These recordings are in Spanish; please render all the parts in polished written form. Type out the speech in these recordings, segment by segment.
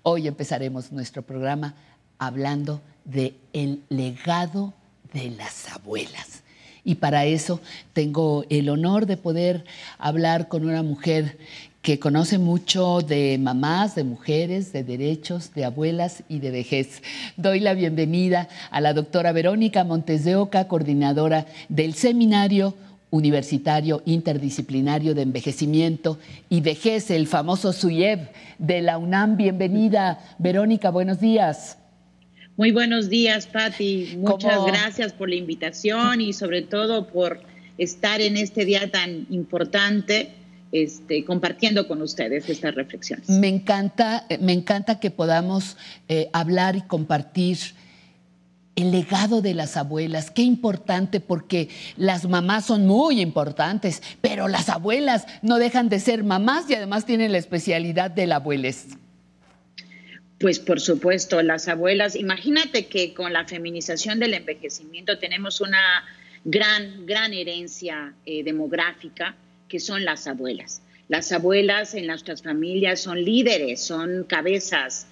Hoy empezaremos nuestro programa hablando de el legado de las abuelas. Y para eso tengo el honor de poder hablar con una mujer que conoce mucho de mamás, de mujeres, de derechos, de abuelas y de vejez. Doy la bienvenida a la doctora Verónica Montes de Oca, coordinadora del Seminario Universitario Interdisciplinario de Envejecimiento y Vejez, el famoso SUIEV de la UNAM. Bienvenida, Verónica, buenos días. Muy buenos días, Pati. Muchas gracias por la invitación y sobre todo por estar en este día tan importante, compartiendo con ustedes estas reflexiones. Me encanta que podamos hablar y compartir el legado de las abuelas. Qué importante, porque las mamás son muy importantes, pero las abuelas no dejan de ser mamás y además tienen la especialidad de la abuelez. Pues por supuesto, las abuelas, imagínate que con la feminización del envejecimiento tenemos una gran herencia demográfica, que son las abuelas. Las abuelas en nuestras familias son líderes, son cabezas.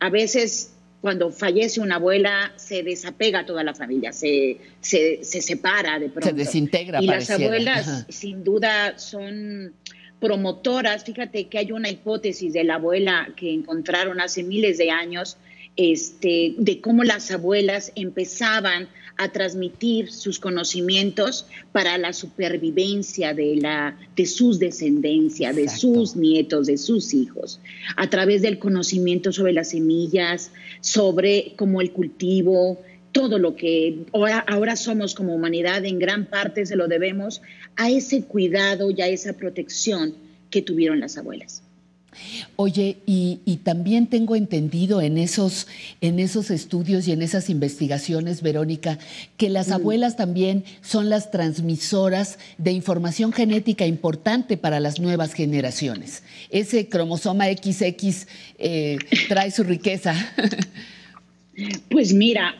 A veces cuando fallece una abuela se desapega toda la familia, se separa de pronto. Se desintegra, y pareciera. Las abuelas sin duda son promotoras. Fíjate que hay una hipótesis de la abuela que encontraron hace miles de años, de cómo las abuelas empezaban a transmitir sus conocimientos para la supervivencia de sus descendencia, de sus nietos, de sus hijos, a través del conocimiento sobre las semillas, sobre cómo el cultivo, todo lo que ahora somos como humanidad, en gran parte se lo debemos a ese cuidado y a esa protección que tuvieron las abuelas. Oye, y también tengo entendido en esos estudios y en esas investigaciones, Verónica, que las abuelas también son las transmisoras de información genética importante para las nuevas generaciones. Ese cromosoma XX trae su riqueza. Pues mira,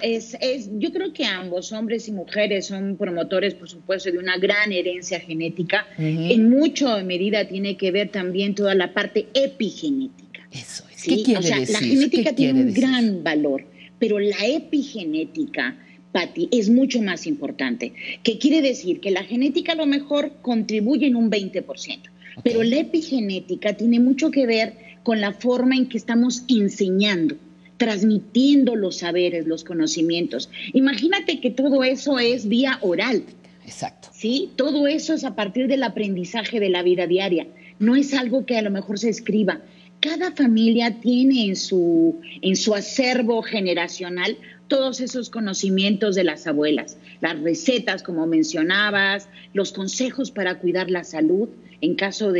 yo creo que ambos, hombres y mujeres, son promotores, por supuesto, de una gran herencia genética. En mucha medida tiene que ver también toda la parte epigenética. Eso es. ¿Sí? ¿Qué quiere decir? La genética tiene un gran valor, pero la epigenética, Pati, es mucho más importante. ¿Qué quiere decir? Que la genética a lo mejor contribuye en un 20%, pero la epigenética tiene mucho que ver con la forma en que estamos enseñando, transmitiendo los saberes, los conocimientos. Imagínate que todo eso es vía oral. Exacto. ¿Sí? Todo eso es a partir del aprendizaje de la vida diaria. No es algo que a lo mejor se escriba. Cada familia tiene en su acervo generacional todos esos conocimientos de las abuelas, las recetas, como mencionabas, los consejos para cuidar la salud, en caso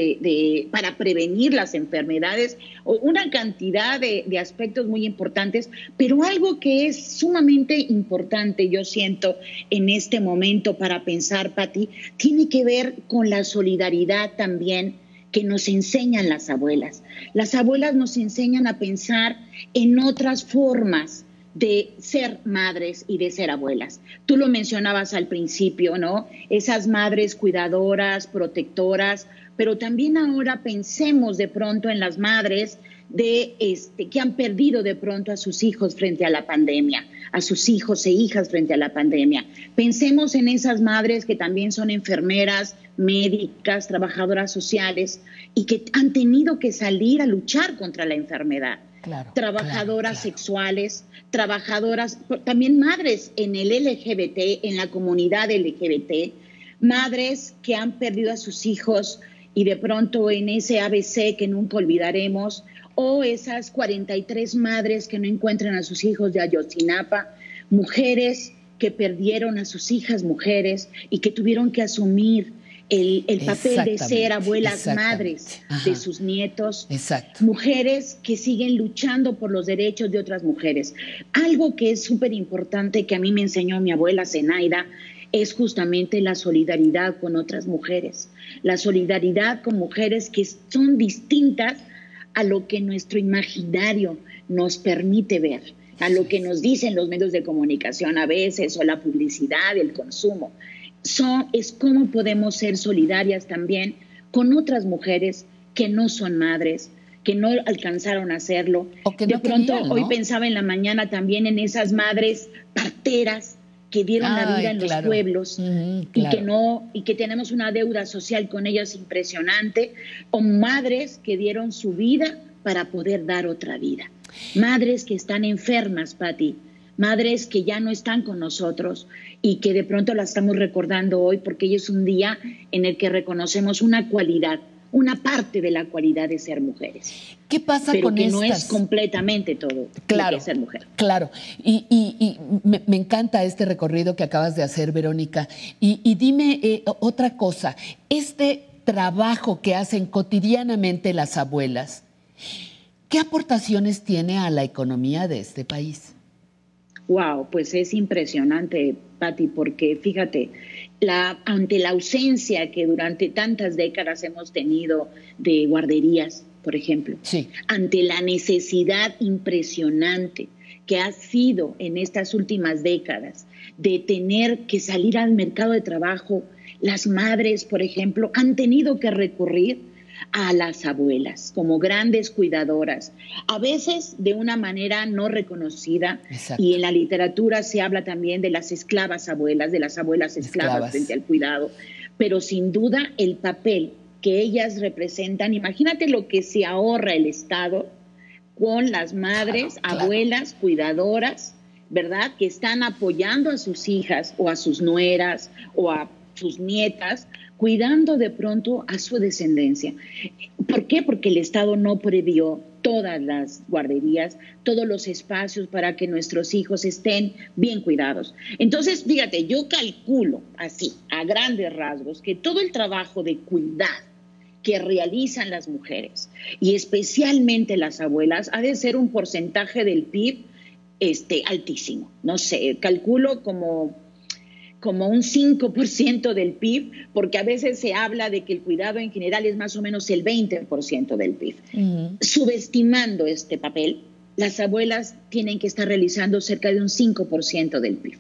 para prevenir las enfermedades, o una cantidad de aspectos muy importantes, pero algo que es sumamente importante, yo siento, en este momento para pensar, Pati, tiene que ver con la solidaridad también que nos enseñan las abuelas. Las abuelas nos enseñan a pensar en otras formas de ser madres y de ser abuelas. Tú lo mencionabas al principio, ¿no? Esas madres cuidadoras, protectoras, pero también ahora pensemos de pronto en las madres que han perdido de pronto a sus hijos frente a la pandemia, a sus hijos e hijas frente a la pandemia. Pensemos en esas madres que también son enfermeras, médicas, trabajadoras sociales y que han tenido que salir a luchar contra la enfermedad. Claro, trabajadoras sexuales, trabajadoras, también madres en el LGBT, en la comunidad LGBT, madres que han perdido a sus hijos y de pronto en ese ABC que nunca olvidaremos, o esas 43 madres que no encuentran a sus hijos de Ayotzinapa, mujeres que perdieron a sus hijas mujeres y que tuvieron que asumir el papel de ser abuelas madres de sus nietos. Exacto. Mujeres que siguen luchando por los derechos de otras mujeres. Algo que es súper importante que a mí me enseñó mi abuela Zenaida es justamente la solidaridad con otras mujeres. La solidaridad con mujeres que son distintas a lo que nuestro imaginario nos permite ver, a lo que nos dicen los medios de comunicación a veces, o la publicidad, el consumo. Es cómo podemos ser solidarias también con otras mujeres que no son madres, que no alcanzaron a hacerlo. O que de no pronto, querían, ¿no? hoy pensaba en la mañana también en esas madres parteras que dieron la vida en los pueblos y que tenemos una deuda social con ellas impresionante, o madres que dieron su vida para poder dar otra vida. Madres que están enfermas, Pati, madres que ya no están con nosotros y que de pronto las estamos recordando hoy porque hoy es un día en el que reconocemos una cualidad, una parte de la cualidad de ser mujeres. ¿Qué pasa pero con que estas? No es completamente todo claro, lo que es ser mujer. Claro, y me encanta este recorrido que acabas de hacer, Verónica. Y dime otra cosa, este trabajo que hacen cotidianamente las abuelas, ¿qué aportaciones tiene a la economía de este país? Wow, pues es impresionante, Pati, porque fíjate, ante la ausencia que durante tantas décadas hemos tenido de guarderías, por ejemplo, sí, ante la necesidad impresionante que ha sido en estas últimas décadas de tener que salir al mercado de trabajo, las madres, por ejemplo, han tenido que recurrir a las abuelas como grandes cuidadoras, a veces de una manera no reconocida. Exacto. Y en la literatura se habla también de las esclavas abuelas, de las abuelas esclavas frente al cuidado, pero sin duda el papel que ellas representan, imagínate lo que se ahorra el Estado con las madres, abuelas, cuidadoras, ¿verdad? Que están apoyando a sus hijas o a sus nueras o a sus nietas, cuidando de pronto a su descendencia. ¿Por qué? Porque el Estado no previó todas las guarderías, todos los espacios para que nuestros hijos estén bien cuidados. Entonces, fíjate, yo calculo así, a grandes rasgos, que todo el trabajo de cuidar que realizan las mujeres, y especialmente las abuelas, ha de ser un porcentaje del PIB altísimo. No sé, calculo como un 5% del PIB, porque a veces se habla de que el cuidado en general es más o menos el 20% del PIB. Subestimando este papel, las abuelas tienen que estar realizando cerca de un 5% del PIB.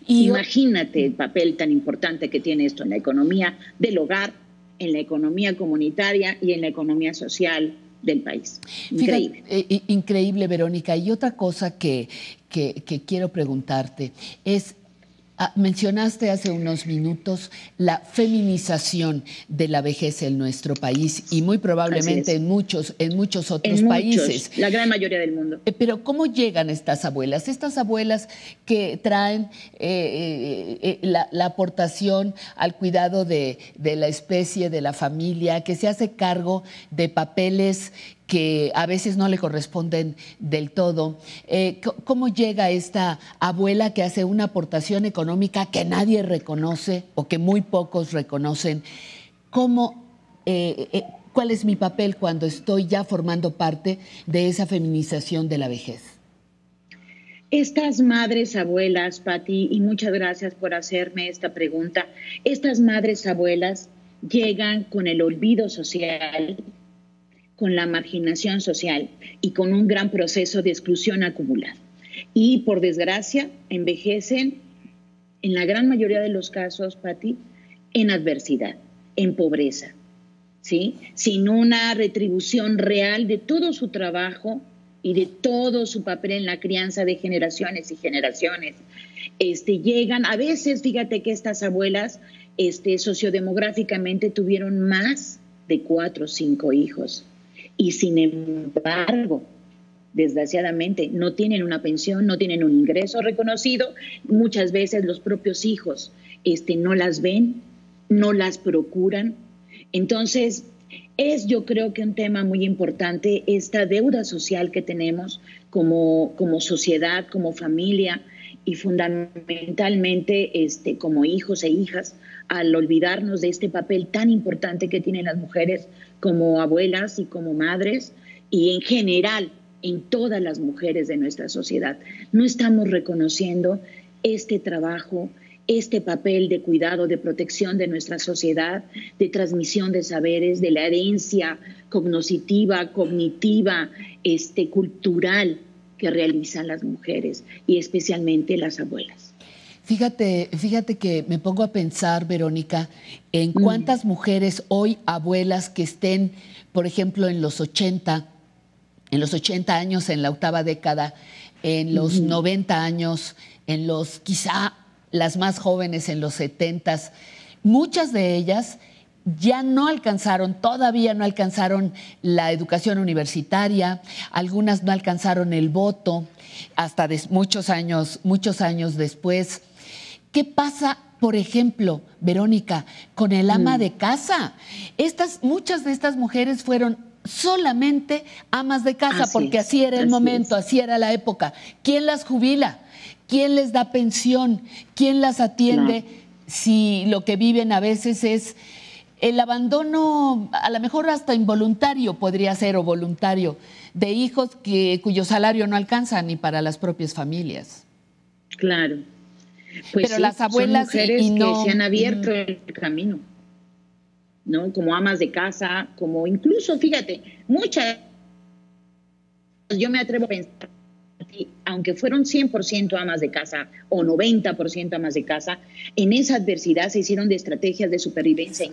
Imagínate el papel tan importante que tiene esto en la economía del hogar, en la economía comunitaria y en la economía social del país. Increíble. Fíjate, increíble, Verónica. Y otra cosa que quiero preguntarte es, mencionaste hace unos minutos la feminización de la vejez en nuestro país y muy probablemente en muchos otros países. La gran mayoría del mundo. Pero ¿cómo llegan estas abuelas? Estas abuelas que traen la aportación al cuidado de la especie, de la familia, que se hace cargo de papeles que a veces no le corresponden del todo. ¿Cómo llega esta abuela que hace una aportación económica que nadie reconoce o que muy pocos reconocen? ¿Cuál es mi papel cuando estoy ya formando parte de esa feminización de la vejez? Estas madres abuelas, Pati, y muchas gracias por hacerme esta pregunta, estas madres abuelas llegan con el olvido social, con la marginación social y con un gran proceso de exclusión acumulada. Y por desgracia envejecen, en la gran mayoría de los casos, Pati, en adversidad, en pobreza, ¿sí? Sin una retribución real de todo su trabajo y de todo su papel en la crianza de generaciones y generaciones. Llegan, a veces, fíjate que estas abuelas sociodemográficamente tuvieron más de 4 o 5 hijos. Y sin embargo, desgraciadamente, no tienen una pensión, no tienen un ingreso reconocido. Muchas veces los propios hijos no las ven, no las procuran. Entonces, yo creo que un tema muy importante, esta deuda social que tenemos como sociedad, como familia y fundamentalmente como hijos e hijas, al olvidarnos de este papel tan importante que tienen las mujeres como abuelas y como madres, y en general en todas las mujeres de nuestra sociedad. No estamos reconociendo este trabajo, este papel de cuidado, de protección de nuestra sociedad, de transmisión de saberes, de la herencia cognitiva, cultural que realizan las mujeres y especialmente las abuelas. Fíjate que me pongo a pensar, Verónica, en cuántas mujeres hoy, abuelas que estén, por ejemplo, en los 80 años, en la octava década, en los 90 años, en los quizá las más jóvenes en los 70, muchas de ellas ya no alcanzaron, todavía no alcanzaron la educación universitaria, algunas no alcanzaron el voto hasta muchos años después. ¿Qué pasa, por ejemplo, Verónica, con el ama de casa? Muchas de estas mujeres fueron solamente amas de casa, porque así era el momento, así era la época. ¿Quién las jubila? ¿Quién les da pensión? ¿Quién las atiende? Si lo que viven a veces es el abandono, a lo mejor hasta involuntario podría ser, o voluntario, de hijos cuyo salario no alcanza ni para las propias familias. Claro. Pues pero sí, las abuelas son mujeres que se han abierto el camino, ¿no? Como amas de casa, como incluso, fíjate, muchas, yo me atrevo a pensar, aunque fueron 100% amas de casa o 90% amas de casa, en esa adversidad se hicieron de estrategias de supervivencia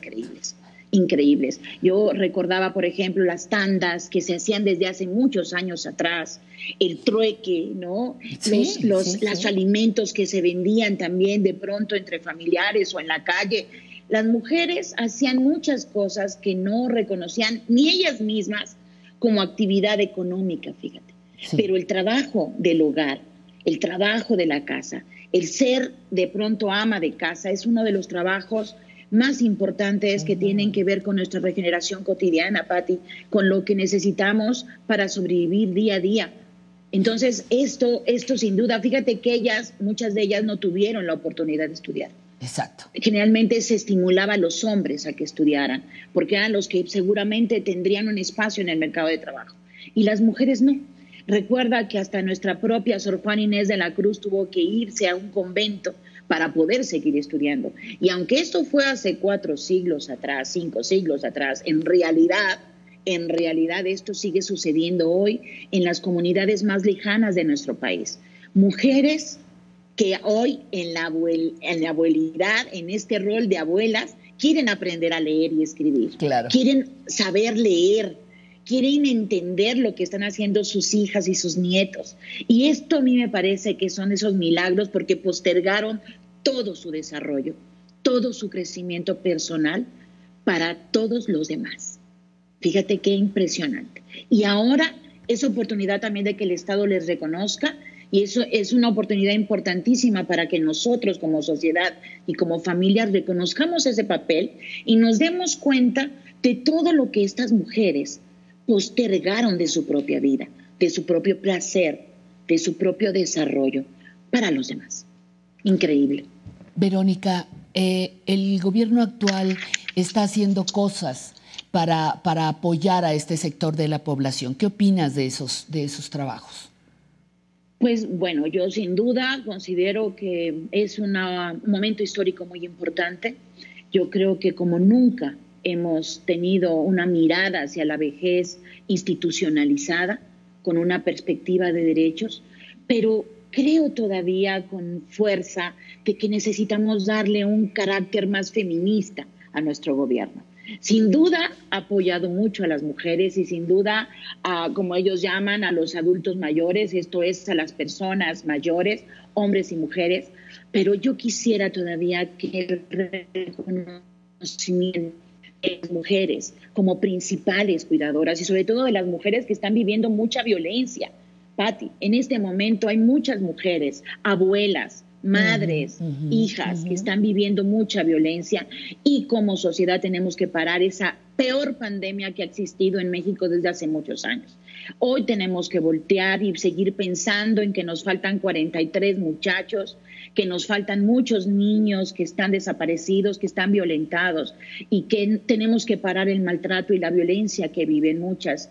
increíbles. Yo recordaba, por ejemplo, las tandas que se hacían desde hace muchos años atrás, el trueque, ¿no? Los alimentos que se vendían también de pronto entre familiares o en la calle. Las mujeres hacían muchas cosas que no reconocían ni ellas mismas como actividad económica, fíjate. Sí. Pero el trabajo del hogar, el trabajo de la casa, el ser de pronto ama de casa es uno de los trabajos más importantes que tienen que ver con nuestra regeneración cotidiana, Pati, con lo que necesitamos para sobrevivir día a día. Entonces, esto sin duda, fíjate que muchas de ellas no tuvieron la oportunidad de estudiar. Exacto. Generalmente se estimulaba a los hombres a que estudiaran, porque eran los que seguramente tendrían un espacio en el mercado de trabajo. Y las mujeres no. Recuerda que hasta nuestra propia Sor Juana Inés de la Cruz tuvo que irse a un convento para poder seguir estudiando. Y aunque esto fue hace 4 siglos atrás, 5 siglos atrás, en realidad esto sigue sucediendo hoy en las comunidades más lejanas de nuestro país. Mujeres que hoy en la abuelidad, en este rol de abuelas, quieren aprender a leer y escribir. Claro. Quieren saber leer, quieren entender lo que están haciendo sus hijas y sus nietos. Y esto a mí me parece que son esos milagros porque postergaron todo su desarrollo, todo su crecimiento personal para todos los demás. Fíjate qué impresionante. Y ahora es oportunidad también de que el Estado les reconozca, y eso es una oportunidad importantísima para que nosotros como sociedad y como familias reconozcamos ese papel y nos demos cuenta de todo lo que estas mujeres postergaron de su propia vida, de su propio placer, de su propio desarrollo para los demás. Increíble. Verónica, el gobierno actual está haciendo cosas para apoyar a este sector de la población. ¿Qué opinas de esos trabajos? Pues bueno, yo sin duda considero que es un momento histórico muy importante. Yo creo que como nunca hemos tenido una mirada hacia la vejez institucionalizada, con una perspectiva de derechos, pero creo todavía con fuerza de que necesitamos darle un carácter más feminista a nuestro gobierno. Sin duda ha apoyado mucho a las mujeres y sin duda, como ellos llaman, a los adultos mayores, esto es a las personas mayores, hombres y mujeres, pero yo quisiera todavía que el reconocimiento de las mujeres como principales cuidadoras y sobre todo de las mujeres que están viviendo mucha violencia. Pati, en este momento hay muchas mujeres, abuelas, madres, hijas que están viviendo mucha violencia y como sociedad tenemos que parar esa peor pandemia que ha existido en México desde hace muchos años. Hoy tenemos que voltear y seguir pensando en que nos faltan 43 muchachos, que nos faltan muchos niños que están desaparecidos, que están violentados y que tenemos que parar el maltrato y la violencia que viven muchas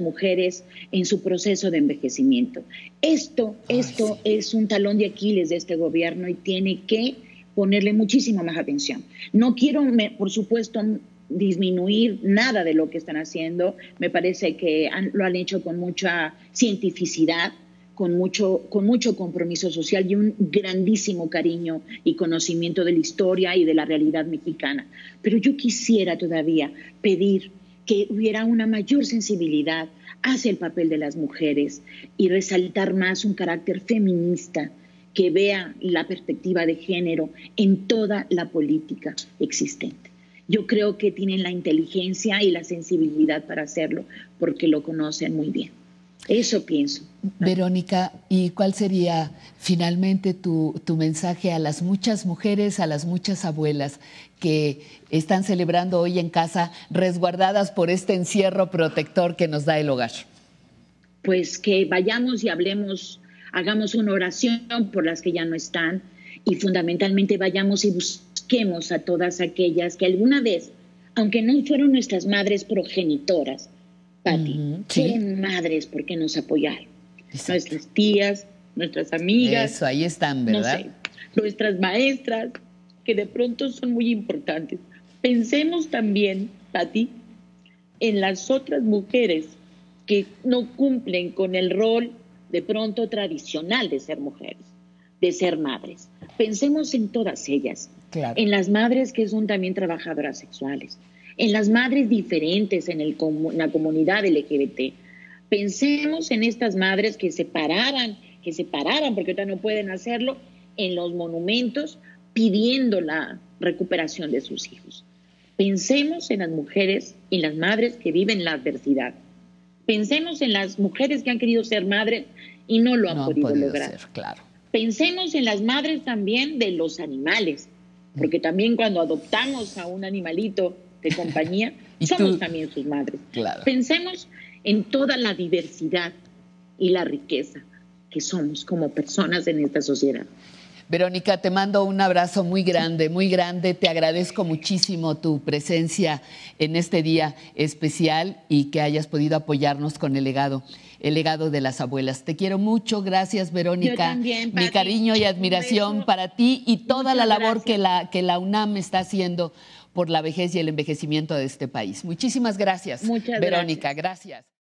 mujeres en su proceso de envejecimiento. Esto es un talón de Aquiles de este gobierno y tiene que ponerle muchísima más atención. No quiero, por supuesto, disminuir nada de lo que están haciendo. Me parece que lo han hecho con mucha cientificidad, con mucho compromiso social y un grandísimo cariño y conocimiento de la historia y de la realidad mexicana. Pero yo quisiera todavía pedir que hubiera una mayor sensibilidad hacia el papel de las mujeres y resaltar más un carácter feminista que vea la perspectiva de género en toda la política existente. Yo creo que tienen la inteligencia y la sensibilidad para hacerlo porque lo conocen muy bien. Eso pienso. Verónica, ¿y cuál sería finalmente tu mensaje a las muchas mujeres, a las muchas abuelas que están celebrando hoy en casa, resguardadas por este encierro protector que nos da el hogar? Pues que vayamos y hablemos, hagamos una oración por las que ya no están y fundamentalmente vayamos y busquemos a todas aquellas que alguna vez, aunque no fueron nuestras madres progenitoras, Pati, sí, fueron madres porque nos apoyaron. Exacto. Nuestras tías, nuestras amigas. Eso, ahí están, ¿verdad? No sé, nuestras maestras, que de pronto son muy importantes. Pensemos también, Pati, en las otras mujeres que no cumplen con el rol de pronto tradicional de ser mujeres, de ser madres. Pensemos en todas ellas, claro, en las madres que son también trabajadoras sexuales, en las madres diferentes en la comunidad LGBT. Pensemos en estas madres que se pararan, porque ahorita no pueden hacerlo, en los monumentos pidiendo la recuperación de sus hijos. Pensemos en las mujeres y las madres que viven la adversidad. Pensemos en las mujeres que han querido ser madres y no lo han podido lograr. Ser, claro. Pensemos en las madres también de los animales, porque también cuando adoptamos a un animalito de compañía, somos también sus madres. Claro. Pensemos en toda la diversidad y la riqueza que somos como personas en esta sociedad. Verónica, te mando un abrazo muy grande, muy grande. Te agradezco muchísimo tu presencia en este día especial y que hayas podido apoyarnos con el legado de las abuelas. Te quiero mucho, gracias Verónica. Yo también, Pati. Mi cariño y admiración para ti y toda la labor que la UNAM está haciendo por la vejez y el envejecimiento de este país. Muchísimas gracias, Muchas Verónica, gracias.